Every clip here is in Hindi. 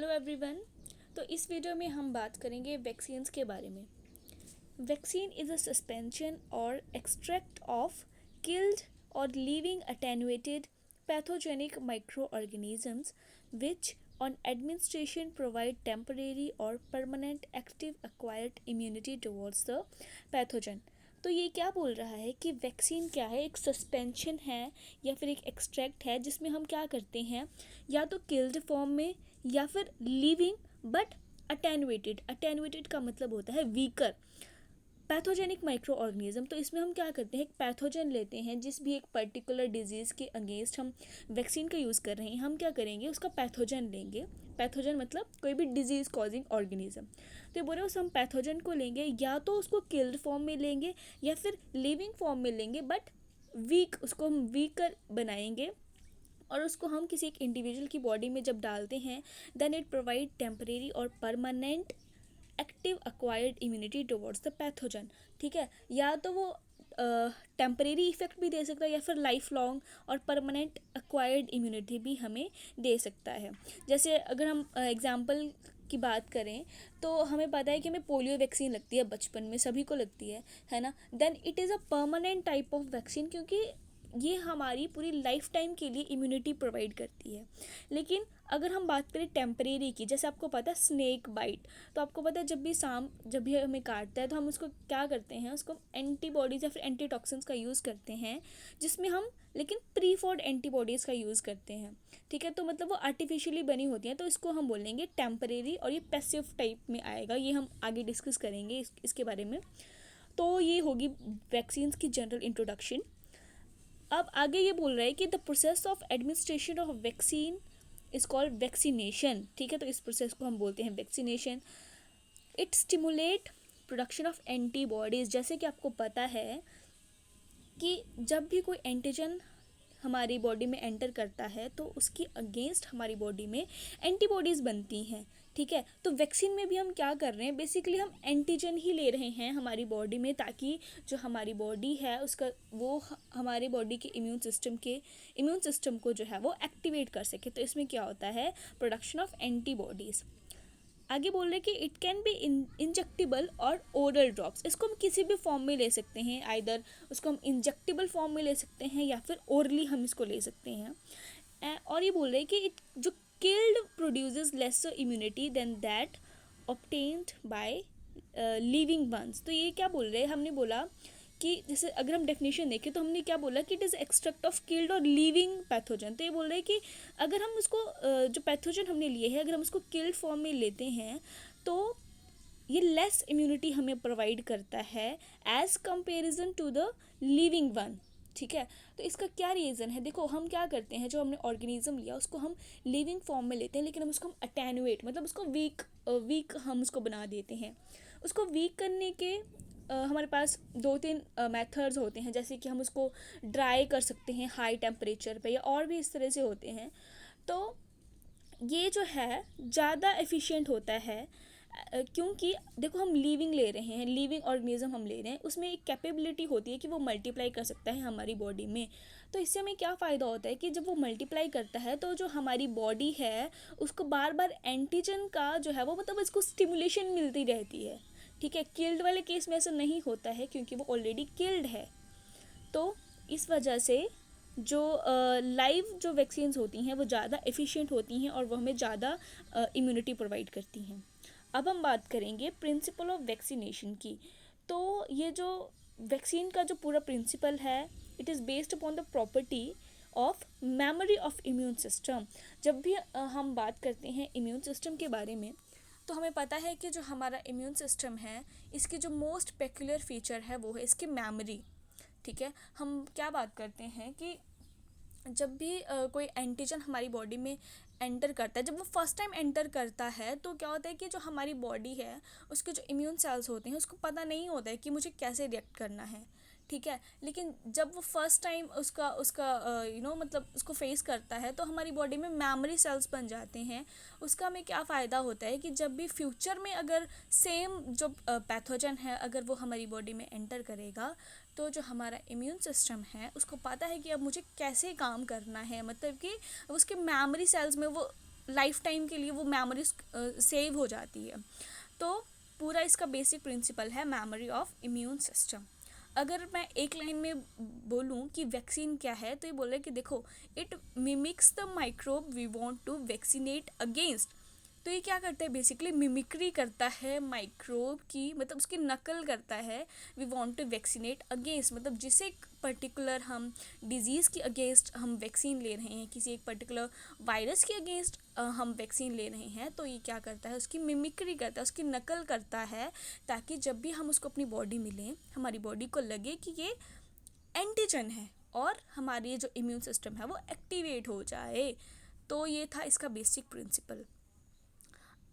Hello everyone. तो इस वीडियो में हम बात करेंगे वैक्सीन्स के बारे में। वैक्सीन इज़ अ सस्पेंशन और एक्सट्रैक्ट ऑफ किल्ड और living attenuated pathogenic microorganisms which on administration provide temporary or permanent active acquired immunity towards the pathogen। तो ये क्या बोल रहा है कि वैक्सीन क्या है, एक सस्पेंशन है या फिर एक एक्सट्रैक्ट है जिसमें हम क्या करते हैं, या तो किल्ड फॉर्म में या फिर लिविंग बट अटेनुएटेड। अटेनुएटेड का मतलब होता है वीकर पैथोजेनिक माइक्रो ऑर्गेनिज्म। तो इसमें हम क्या करते हैं, एक पैथोजन लेते हैं जिस भी एक पर्टिकुलर डिजीज़ के अगेंस्ट हम वैक्सीन का यूज़ कर रहे हैं, हम क्या करेंगे, उसका पैथोजन लेंगे। पैथोजन मतलब कोई भी डिजीज़ कॉजिंग ऑर्गेनिज्म। तो ये बोल रहे हो हम पैथोजन को लेंगे, या तो उसको किल्ड फॉर्म में लेंगे या फिर लिविंग फॉर्म में लेंगे, बट वीक, उसको हम वीकर बनाएंगे और उसको हम किसी एक इंडिविजुअल की बॉडी में जब डालते हैं, देन इट प्रोवाइड टेम्परेरी और permanent active acquired immunity towards the pathogen. ठीक है, या तो वो टेम्परेरी इफेक्ट भी दे सकता है या फिर लाइफ लॉन्ग और परमानेंट अक्वायर्ड इम्यूनिटी भी हमें दे सकता है। जैसे अगर हम एग्जांपल की बात करें तो हमें पता है कि हमें पोलियो वैक्सीन लगती है बचपन में, सभी को लगती है ना। Then it is a permanent type of vaccine, क्योंकि ये हमारी पूरी लाइफ टाइम के लिए इम्यूनिटी प्रोवाइड करती है। लेकिन अगर हम बात करें टेम्परेरी की, जैसे आपको पता है स्नेक बाइट, तो आपको पता है जब भी हमें काटता है तो हम उसको क्या करते हैं, उसको एंटीबॉडीज़ या फिर एंटीटॉक्सिन्स का यूज़ करते हैं, जिसमें हम लेकिन प्रीफॉर्ड एंटीबॉडीज़ का यूज़ करते हैं। ठीक है, तो मतलब वो आर्टिफिशियली बनी होती हैं, तो इसको हम बोलेंगे टेम्परेरी और ये पैसिव टाइप में आएगा। ये हम आगे डिस्कस करेंगे इसके बारे में। तो ये होगी वैक्सीन्स की जनरल इंट्रोडक्शन। अब आगे ये बोल रहा है कि the process of administration of vaccine is called vaccination. ठीक है, तो इस प्रोसेस को हम बोलते हैं vaccination. It stimulate production of antibodies. जैसे कि आपको पता है कि जब भी कोई एंटीजन हमारी बॉडी में एंटर करता है तो उसकी अगेंस्ट हमारी बॉडी में एंटीबॉडीज़ बनती हैं। ठीक है, तो वैक्सीन में भी हम क्या कर रहे हैं, बेसिकली हम एंटीजन ही ले रहे हैं हमारी बॉडी में, ताकि जो हमारी बॉडी है उसका हमारे बॉडी के इम्यून सिस्टम को जो है वो एक्टिवेट कर सके। तो इसमें क्या होता है, प्रोडक्शन ऑफ एंटीबॉडीज़। आगे बोल रहे हैं कि इट कैन बी इंजेक्टेबल और ओरल ड्रॉप्स। इसको हम किसी भी फॉर्म में ले सकते हैं, आइदर उसको हम इंजेक्टेबल फॉर्म में ले सकते हैं या फिर ओरली हम इसको ले सकते हैं। और ये बोल रहे हैं कि इट जो killed produces lesser immunity than that obtained by living ones. तो ये क्या बोल रहे हैं, हमने बोला कि जैसे अगर हम डेफिनेशन देखें तो हमने क्या बोला कि it is extract of killed और लिविंग पैथोजन। तो ये बोल रहे हैं कि अगर हम उसको जो पैथोजन हमने लिए हैं, अगर हम उसको किल्ड फॉर्म में लेते हैं तो ये लेस इम्यूनिटी हमें प्रोवाइड करता है as comparison to the living one. ठीक है, तो इसका क्या रीज़न है, देखो हम क्या करते हैं, जो हमने ऑर्गेनिज्म लिया उसको हम लिविंग फॉर्म में लेते हैं, लेकिन हम उसको हम अटेनुएट मतलब उसको वीक हम उसको बना देते हैं। उसको वीक करने के हमारे पास 2-3 मेथड्स होते हैं, जैसे कि हम उसको ड्राई कर सकते हैं हाई टेम्परेचर पे, या और भी इस तरह से होते हैं। तो ये जो है ज़्यादा एफिशिएंट होता है, क्योंकि देखो हम लिविंग ले रहे हैं, लिविंग ऑर्गेनिज्म हम ले रहे हैं, उसमें एक कैपेबिलिटी होती है कि वो मल्टीप्लाई कर सकता है हमारी बॉडी में। तो इससे हमें क्या फ़ायदा होता है कि जब वो मल्टीप्लाई करता है तो जो हमारी बॉडी है उसको बार बार एंटीजन का जो है वो मतलब उसको स्टिमुलेशन मिलती रहती है। ठीक है, किल्ड वाले केस में ऐसा नहीं होता है क्योंकि वो ऑलरेडी किल्ड है। तो इस वजह से जो लाइव जो वैक्सीन्स होती हैं वो ज़्यादा एफिशिएंट होती हैं और वो हमें ज़्यादा इम्यूनिटी प्रोवाइड करती हैं। अब हम बात करेंगे प्रिंसिपल ऑफ वैक्सीनेशन की। तो ये जो वैक्सीन का जो पूरा प्रिंसिपल है, it is based upon the property of memory of immune system. जब भी हम बात करते हैं इम्यून सिस्टम के बारे में, तो हमें पता है कि जो हमारा इम्यून सिस्टम है इसकी जो मोस्ट पेक्यूलर फीचर है वो है इसकी मेमोरी। ठीक है, हम क्या बात करते हैं कि जब भी कोई एंटीजन हमारी बॉडी में एंटर करता है, जब वो फर्स्ट टाइम एंटर करता है तो क्या होता है कि जो हमारी बॉडी है उसके जो इम्यून सेल्स होते हैं उसको पता नहीं होता है कि मुझे कैसे रिएक्ट करना है। ठीक है, लेकिन जब वो फर्स्ट टाइम उसका उसका मतलब उसको फेस करता है तो हमारी बॉडी में मेमोरी सेल्स बन जाते हैं। उसका हमें क्या फ़ायदा होता है कि जब भी फ्यूचर में अगर सेम जो पैथोजन है अगर वो हमारी बॉडी में एंटर करेगा तो जो हमारा इम्यून सिस्टम है उसको पता है कि अब मुझे कैसे काम करना है, मतलब कि उसके मेमोरी सेल्स में वो लाइफ टाइम के लिए वो मेमोरी सेव हो जाती है। तो पूरा इसका बेसिक प्रिंसिपल है मेमोरी ऑफ इम्यून सिस्टम। अगर मैं एक लाइन में बोलूं कि वैक्सीन क्या है, तो ये बोल रहा है कि देखो, it mimics the microbe we want to vaccinate against. तो ये क्या करता है, बेसिकली मिमिक्री करता है माइक्रोब की, मतलब उसकी नकल करता है। We want to vaccinate against, मतलब जिसे पर्टिकुलर हम डिजीज़ के अगेंस्ट हम वैक्सीन ले रहे हैं, किसी एक पर्टिकुलर वायरस के अगेंस्ट हम वैक्सीन ले रहे हैं, तो ये क्या करता है, उसकी मिमिक्री करता है, उसकी नकल करता है, ताकि जब भी हम उसको अपनी बॉडी में लें, हमारी बॉडी को लगे कि ये एंटीजन है और हमारी जो इम्यून सिस्टम है वो एक्टिवेट हो जाए। तो ये था इसका बेसिक प्रिंसिपल।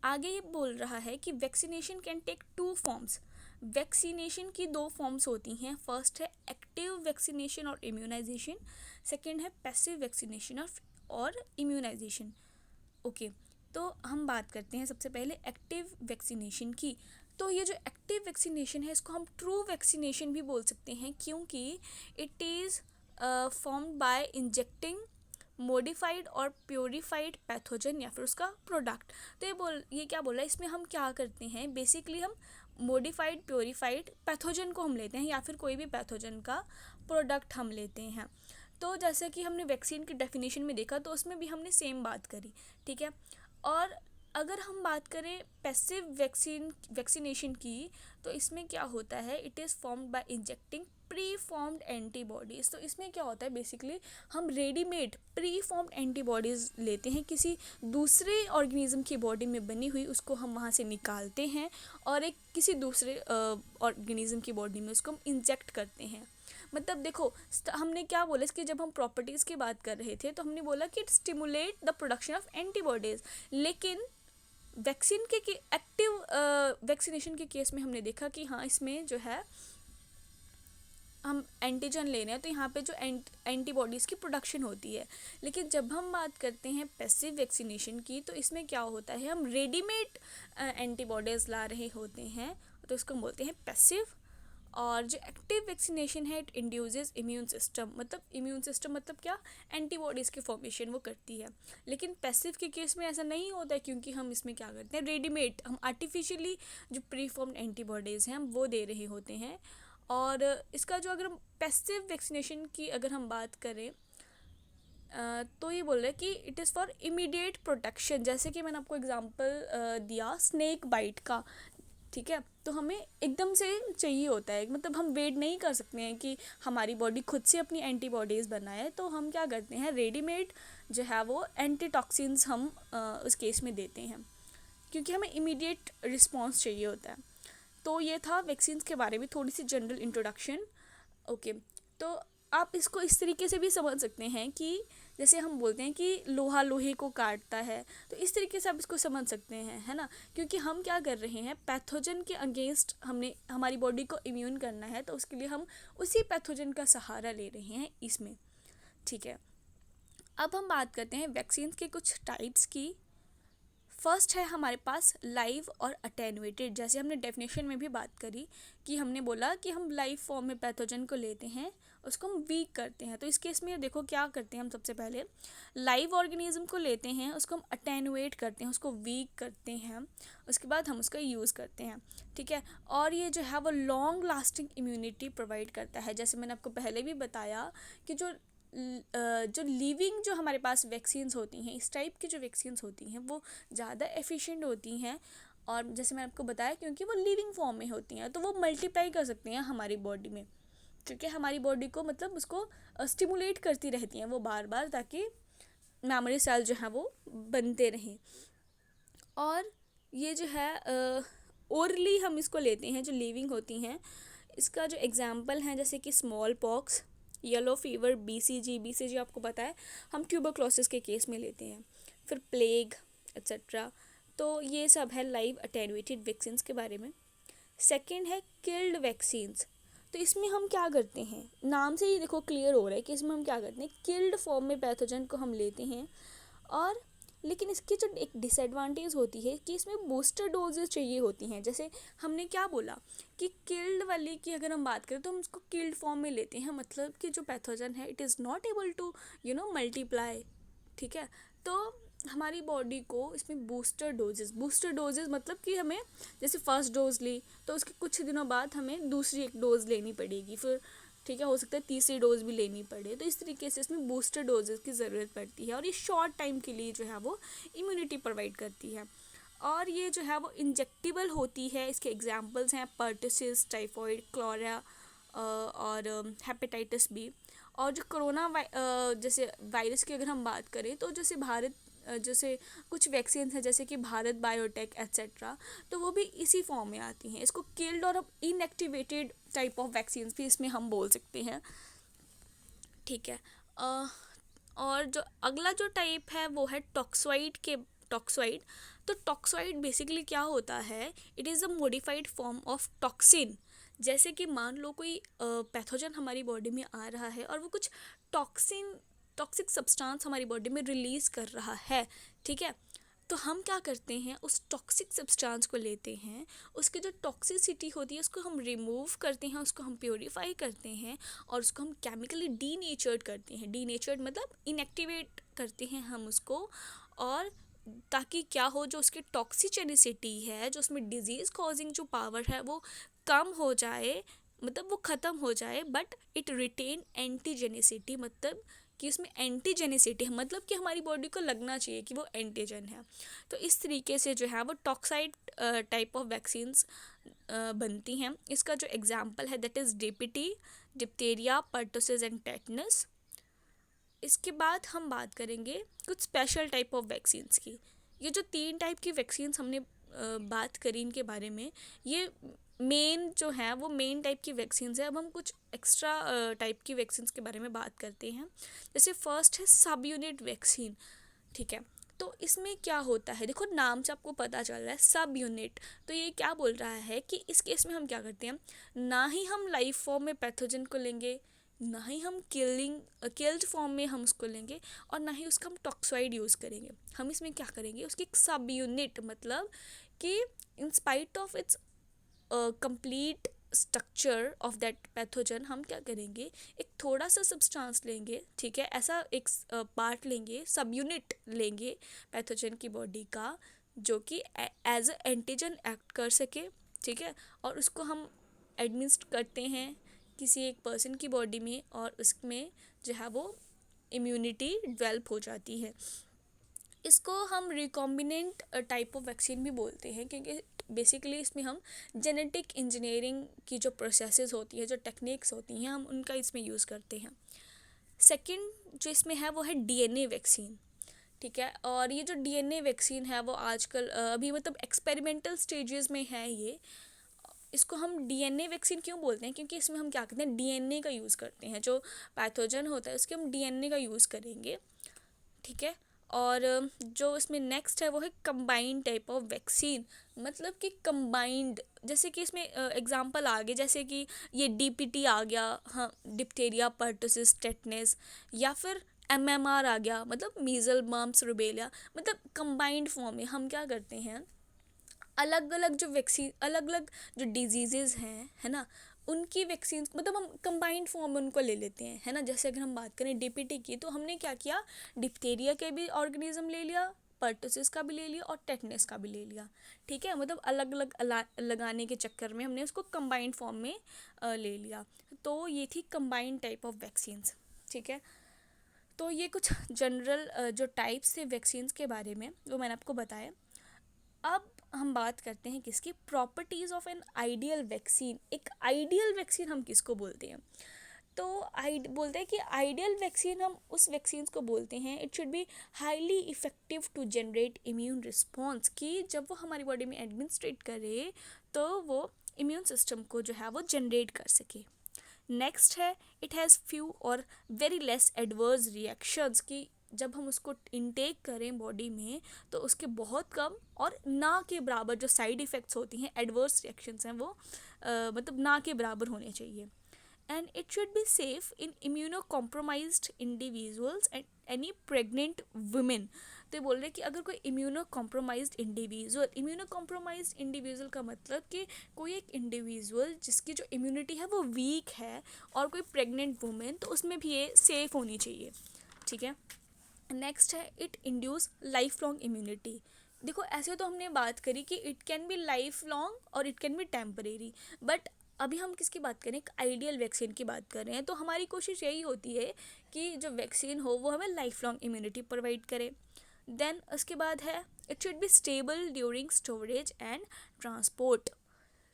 आगे ये बोल रहा है कि vaccination can take 2 forms. Vaccination की 2 फॉर्म्स होती हैं। फर्स्ट है एक्टिव वैक्सीनेशन और इम्यूनाइजेशन, सेकंड है पैसिव वैक्सीनेशन और इम्यूनाइजेशन। ओके, तो हम बात करते हैं सबसे पहले एक्टिव वैक्सीनेशन की। तो ये जो एक्टिव वैक्सीनेशन है, इसको हम ट्रू वैक्सीनेशन भी बोल सकते हैं, क्योंकि it is formed by injecting modified और प्योरीफाइड पैथोजन या फिर उसका प्रोडक्ट। तो ये क्या बोल रहा है, इसमें हम क्या करते हैं, बेसिकली हम मॉडिफाइड प्योरीफाइड पैथोजन को हम लेते हैं या फिर कोई भी पैथोजन का प्रोडक्ट हम लेते हैं। तो जैसे कि हमने वैक्सीन की डेफिनेशन में देखा, तो उसमें भी हमने सेम बात करी, ठीक है। और अगर हम बात करें पैसिव वैक्सीनेशन की, तो इसमें क्या होता है, it is formed by injecting pre formed antibodies. तो इसमें क्या होता है, बेसिकली हम रेडीमेड प्री फॉर्म्ड एंटीबॉडीज़ लेते हैं, किसी दूसरे ऑर्गेनिज्म की बॉडी में बनी हुई, उसको हम वहाँ से निकालते हैं और एक किसी दूसरे ऑर्गेनिज्म की बॉडी में उसको हम इंजेक्ट करते हैं। मतलब देखो, हमने क्या बोला, इसकी जब हम प्रॉपर्टीज़ की बात कर रहे थे, तो हमने बोला कि it stimulate the production of antibodies. लेकिन वैक्सीन के एक्टिव वैक्सीनेशन के केस में हमने देखा कि हाँ, इसमें जो है हम एंटीजन ले रहे हैं, तो यहाँ पे जो एंटीबॉडीज़ की प्रोडक्शन होती है। लेकिन जब हम बात करते हैं पैसिव वैक्सीनेशन की, तो इसमें क्या होता है, हम रेडीमेड एंटीबॉडीज़ ला रहे होते हैं, तो इसको हम बोलते हैं पैसिव। और जो एक्टिव वैक्सीनेशन है, इट इंड्यूसेस इम्यून सिस्टम, मतलब इम्यून सिस्टम मतलब क्या, एंटीबॉडीज़ की फॉर्मेशन वो करती है। लेकिन पैसिव के केस में ऐसा नहीं होता है, क्योंकि हम इसमें क्या करते हैं, रेडीमेड हम आर्टिफिशियली जो प्री फॉर्म्ड एंटीबॉडीज़ हैं हम वो दे रहे होते हैं। और इसका जो, अगर हम पैसिव वैक्सीनेशन की अगर हम बात करें, तो ये बोल रहे हैं कि it is for immediate protection. जैसे कि मैंने आपको एग्जांपल दिया स्नेक बाइट का, ठीक है। तो हमें एकदम से चाहिए होता है, मतलब हम वेट नहीं कर सकते हैं कि हमारी बॉडी खुद से अपनी एंटीबॉडीज़ बनाए, तो हम क्या करते हैं, रेडीमेड जो है वो एंटीटॉक्सिन्स हम उस केस में देते हैं, क्योंकि हमें इमीडिएट रिस्पॉन्स चाहिए होता है। तो ये था वैक्सीन्स के बारे में थोड़ी सी जनरल इंट्रोडक्शन। ओके, तो आप इसको इस तरीके से भी समझ सकते हैं कि जैसे हम बोलते हैं कि लोहा लोहे को काटता है, तो इस तरीके से आप इसको समझ सकते हैं, है ना। क्योंकि हम क्या कर रहे हैं, पैथोजन के अगेंस्ट हमने हमारी बॉडी को इम्यून करना है, तो उसके लिए हम उसी पैथोजन का सहारा ले रहे हैं इसमें, ठीक है। अब हम बात करते हैं वैक्सीन्स के कुछ टाइप्स की। फर्स्ट है हमारे पास लाइव और अटेनुएटेड। जैसे हमने डेफिनेशन में भी बात करी कि हमने बोला कि हम लाइव फॉर्म में पैथोजन को लेते हैं, उसको हम वीक करते हैं। तो इस केस में देखो क्या करते हैं, हम सबसे पहले लाइव ऑर्गेनिज्म को लेते हैं, उसको हम अटेनुएट करते हैं, उसको वीक करते हैं, उसके बाद हम उसका यूज़ करते हैं, ठीक है। और ये जो है वो लॉन्ग लास्टिंग इम्यूनिटी प्रोवाइड करता है। जैसे मैंने आपको पहले भी बताया कि जो लिविंग जो हमारे पास वैक्सीन्स होती हैं, इस टाइप की जो वैक्सीन्स होती हैं वो ज़्यादा एफिशिएंट होती हैं। और जैसे मैंने आपको बताया, क्योंकि वो लिविंग फॉर्म में होती हैं, तो वो मल्टीप्लाई कर सकती हैं हमारी बॉडी में, क्योंकि हमारी बॉडी को मतलब उसको स्टिमुलेट करती रहती हैं वो बार बार, ताकि मेमोरी सेल जो है वो बनते रहें। और ये जो है ओरली हम इसको लेते हैं, जो लिविंग होती हैं। इसका जो एग्जाम्पल हैं, जैसे कि small pox, yellow fever, BCG आपको पता है हम ट्यूबरक्लोसिस के केस में लेते हैं, फिर प्लेग एक्सेट्रा। तो ये सब है लाइव अटेनुएटेड वैक्सीन्स के बारे में। सेकंड है किल्ड वैक्सीन्स। तो इसमें हम क्या करते हैं, नाम से ही देखो क्लियर हो रहा है कि इसमें हम क्या करते हैं, किल्ड फॉर्म में पैथोजन को हम लेते हैं। और लेकिन इसकी जो एक डिसएडवांटेज होती है कि इसमें बूस्टर डोजेस चाहिए होती हैं। जैसे हमने क्या बोला कि किल्ड वाली की अगर हम बात करें, तो हम उसको किल्ड फॉर्म में लेते हैं, मतलब कि जो पैथोजन है it is not able to multiply, ठीक है। तो हमारी बॉडी को इसमें बूस्टर डोजेस मतलब कि हमें जैसे फर्स्ट डोज ली तो उसके कुछ दिनों बाद हमें दूसरी एक डोज लेनी पड़ेगी, फिर ठीक है हो सकता है तीसरी डोज भी लेनी पड़े। तो इस तरीके से इसमें बूस्टर डोजेस की ज़रूरत पड़ती है और ये शॉर्ट टाइम के लिए जो है वो इम्यूनिटी प्रोवाइड करती है। और ये जो है वो इंजेक्टेबल होती है। इसके एग्जांपल्स हैं पर्टिसिस, टाइफॉइड, क्लोरा और हेपेटाइटिस बी। और जो जैसे वायरस की अगर हम बात करें तो जैसे कुछ वैक्सीन हैं जैसे कि भारत बायोटेक एट्सेट्रा, तो वो भी इसी फॉर्म में आती हैं। इसको किल्ड और इनएक्टिवेटेड टाइप ऑफ वैक्सीन भी इसमें हम बोल सकते हैं, ठीक है। और जो अगला जो टाइप है वो है टॉक्सोइड। तो टॉक्सोइड बेसिकली क्या होता है, it is a modified form of toxin. जैसे कि मान लो कोई पैथोजन हमारी बॉडी में आ रहा है और वो कुछ टॉक्सिक सब्सटेंस हमारी बॉडी में रिलीज़ कर रहा है, ठीक है। तो हम क्या करते हैं, उस टॉक्सिक सब्सटेंस को लेते हैं, उसकी जो टॉक्सिसिटी होती है उसको हम रिमूव करते हैं, उसको हम प्योरीफाई करते हैं और उसको हम केमिकली डीनेचर्ड करते हैं। डीनेचर्ड मतलब इनएक्टिवेट करते हैं हम उसको, और ताकि क्या हो, जो उसकी टॉक्सिसिटी है, जो उसमें डिजीज़ कॉजिंग जो पावर है वो कम हो जाए, मतलब वो ख़त्म हो जाए, बट इट रिटेन एंटीजेनिसिटी, मतलब कि उसमें एंटीजेनिसिटी है, मतलब कि हमारी बॉडी को लगना चाहिए कि वो एंटीजन है। तो इस तरीके से जो है वो टॉक्साइड टाइप ऑफ वैक्सीन्स बनती हैं। इसका जो एग्जांपल है that is DPT, diphtheria, pertussis and tetanus. इसके बाद हम बात करेंगे कुछ स्पेशल टाइप ऑफ वैक्सीन्स की। ये जो 3 टाइप की वैक्सीन्स हमने बात करी इनके बारे में, ये मेन जो है वो मेन टाइप की वैक्सीन्स है। अब हम कुछ एक्स्ट्रा टाइप की वैक्सीन्स के बारे में बात करते हैं। जैसे फर्स्ट है सब यूनिट वैक्सीन, ठीक है। तो इसमें क्या होता है, देखो नाम से आपको पता चल रहा है सब यूनिट। तो ये क्या बोल रहा है कि इस केस में हम क्या करते हैं, ना ही हम लाइव फॉर्म में पैथोजन को लेंगे, ना ही हम किल्ड फॉर्म में हम उसको लेंगे, और ना ही उसका हम टॉक्सोइड यूज़ करेंगे। हम इसमें क्या करेंगे, उसकी एक सब यूनिट, मतलब कि in spite of its complete structure of that pathogen, हम क्या करेंगे, एक थोड़ा सा सब्सटेंस लेंगे, ठीक है, ऐसा एक पार्ट लेंगे, सब यूनिट लेंगे पैथोजन की बॉडी का, जो कि एज अ एंटीजन एक्ट कर सके, ठीक है। और उसको हम एडमिनिस्ट्रेट करते हैं किसी एक पर्सन की बॉडी में, और उसमें जो है वो इम्यूनिटी डेवलप हो जाती है। इसको हम रिकॉम्बिनेंट टाइप ऑफ वैक्सीन भी बोलते हैं, क्योंकि बेसिकली इसमें हम जेनेटिक इंजीनियरिंग की जो प्रोसेसेस होती है, जो टेक्निक्स होती हैं, हम उनका इसमें यूज़ करते हैं। सेकंड जो इसमें है वो है डीएनए वैक्सीन, ठीक है। और ये जो डीएनए वैक्सीन है वो आजकल अभी मतलब एक्सपेरिमेंटल स्टेजेस में है ये। इसको हम डीएनए वैक्सीन क्यों बोलते हैं, क्योंकि इसमें हम क्या करते हैं, डीएनए का यूज़ करते हैं। जो पैथोजन होता है उसके हम डीएनए का यूज़ करेंगे, ठीक है। और जो इसमें नेक्स्ट है वो है कंबाइंड टाइप ऑफ वैक्सीन, मतलब कि कंबाइंड, जैसे कि इसमें एग्जांपल आ गए, जैसे कि ये डीपीटी आ गया, हाँ, डिप्थीरिया, पर्टुसिस, टेटनस, या फिर एमएमआर आ गया, मतलब मीजल, मम्प्स, रुबेला, मतलब कंबाइंड फॉर्म में हम क्या करते हैं, अलग अलग जो वैक्सीन, अलग अलग जो डिजीज़ेज़ हैं, है ना, उनकी वैक्सीन, मतलब हम कंबाइंड फॉर्म में उनको ले लेते हैं, है ना। जैसे अगर हम बात करें डीपीटी की, तो हमने क्या किया, डिप्थीरिया के भी ऑर्गेनिज्म ले लिया, पर्टुसिस का भी ले लिया और टेटनस का भी ले लिया, ठीक है। मतलब अलग अलग लगाने के चक्कर में हमने उसको कंबाइंड फॉर्म में ले लिया। तो ये थी कंबाइंड टाइप ऑफ वैक्सीन्स, ठीक है। तो ये कुछ जनरल जो टाइप्स थे वैक्सीन्स के बारे में वो मैंने आपको बताया। अब हम बात करते हैं किसकी, properties of an ideal vaccine. एक आइडियल वैक्सीन हम किसको बोलते हैं, तो बोलते हैं कि आइडियल वैक्सीन हम उस वैक्सीन्स को बोलते हैं, it should be highly effective to generate immune response, कि जब वो हमारी बॉडी में एडमिनिस्ट्रेट करे तो वो इम्यून सिस्टम को जो है वो जनरेट कर सके। नेक्स्ट है इट हैज़ फ्यू और वेरी लेस एडवर्स रिएक्शंस, कि जब हम उसको इनटेक करें बॉडी में तो उसके बहुत कम और ना के बराबर जो साइड इफ़ेक्ट्स होती हैं, एडवर्स रिएक्शंस हैं, वो मतलब ना के बराबर होने चाहिए। And it should be safe in immuno compromised individuals and any pregnant women. तो ये बोल रहे हैं कि अगर कोई इम्यूनो कॉम्प्रोमाइज्ड इंडिविजुअल का मतलब कि कोई एक इंडिविजुअल जिसकी जो इम्यूनिटी है वो वीक है, और कोई प्रेग्नेंट वुमेन, तो उसमें भी ये सेफ़ होनी चाहिए, ठीक है। नेक्स्ट है it induce life long immunity. देखो ऐसे तो हमने बात करी कि it can be life long और it can be temporary, but अभी हम किसकी बात करें, एक आइडियल वैक्सीन की बात कर रहे हैं। तो हमारी कोशिश यही होती है कि जो वैक्सीन हो वो हमें लाइफ लॉन्ग इम्यूनिटी प्रोवाइड करे। देन उसके बाद है it should be stable during storage and transport.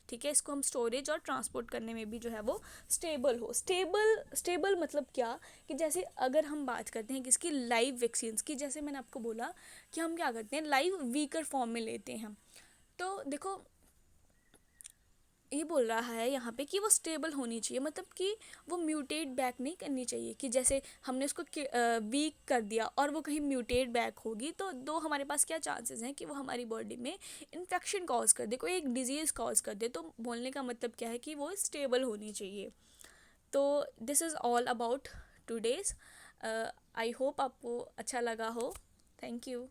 ठीक है, इसको हम स्टोरेज और ट्रांसपोर्ट करने में भी जो है वो स्टेबल हो। स्टेबल स्टेबल मतलब क्या, कि जैसे अगर हम बात करते हैं किसकी, लाइव वैक्सीन्स की, जैसे मैंने आपको बोला कि हम क्या करते हैं, लाइव वीकर फॉर्म में लेते हैं। तो देखो ये बोल रहा है यहाँ पे कि वो स्टेबल होनी चाहिए, मतलब कि वो म्यूटेट बैक नहीं करनी चाहिए, कि जैसे हमने उसको वीक कर दिया और वो कहीं म्यूटेट बैक होगी तो दो हमारे पास क्या चांसेस हैं कि वो हमारी बॉडी में इन्फेक्शन कॉज कर दे, कोई एक डिजीज़ कॉज कर दे। तो बोलने का मतलब क्या है कि वो स्टेबल होनी चाहिए। तो this is all about today's. I hope आपको अच्छा लगा हो। Thank you.